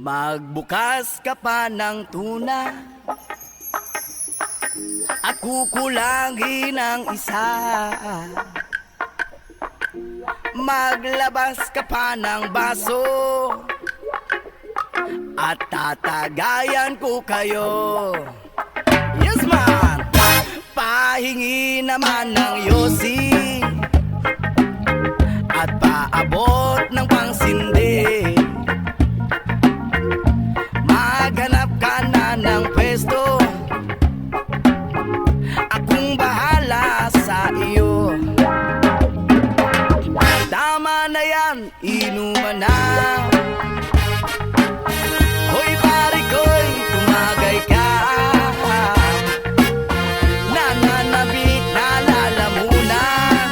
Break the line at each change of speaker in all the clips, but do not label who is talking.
Magbukas ka pa ng tuna at kukulangin ng isa. Maglabas ka pa ng baso at tatagayan ko kayo. Yes man! Pahingi naman ng yosi at paabot ng pangsindi. Maghanap ka na ng pwesto, akong bahala sa iyo. Tama na yan, inuman na. Hoy pare ko'y tumagay ka. Nananabik na lalamunan,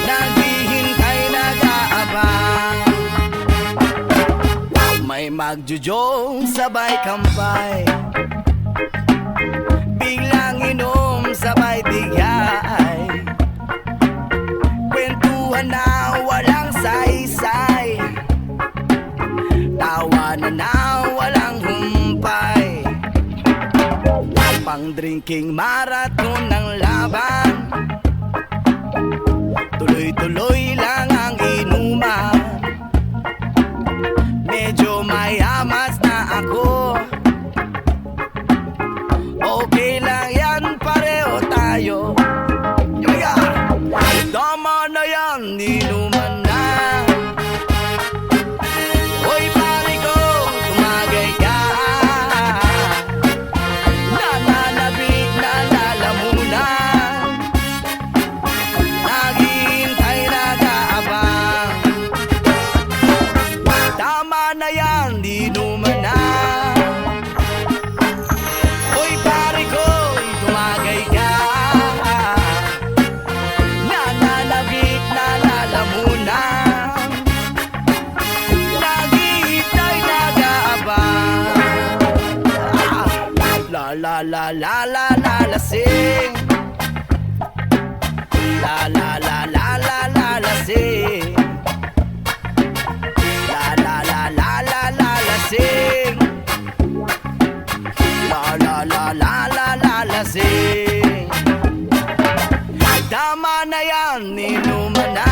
naghihintay nag-aabang. May magjujong sabay kampay, biglang inom sabay tigay. Kwentuhan na walang saysay, tawanan na walang humpay. Pang drinking marathon ng laban, tuloy-tuloy lang ang inuman. Medyo mayamas na ako, okay lang yan, pareho tayo. Tama na yan, inuman na. Hoy pare ko, tumagay ka. Nananabik na lalamunan, naghihintay nag-aabang. Tama na yan, inuman na. Hoy pare ko, tumagay ka. Nananabik na lalamunan, naghihintay nag-aabang. La la la la la la lasing. La la la la la la lasing. La la la la la la lasing. La la la la la la lasing. Tama na yan, inuman na.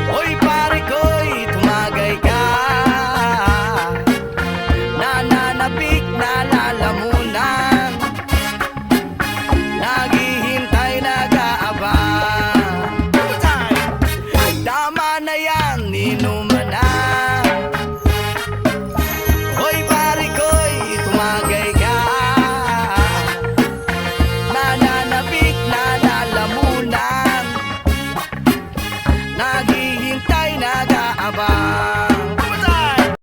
Hoy pare ko'y tumagay ka. Nananabik na lalamunan, naghihintay nag-aabang. Tama na yan, inuman na. Hoy pare ko'y tumagay ka. Nananabik na lalamunan, naghihintay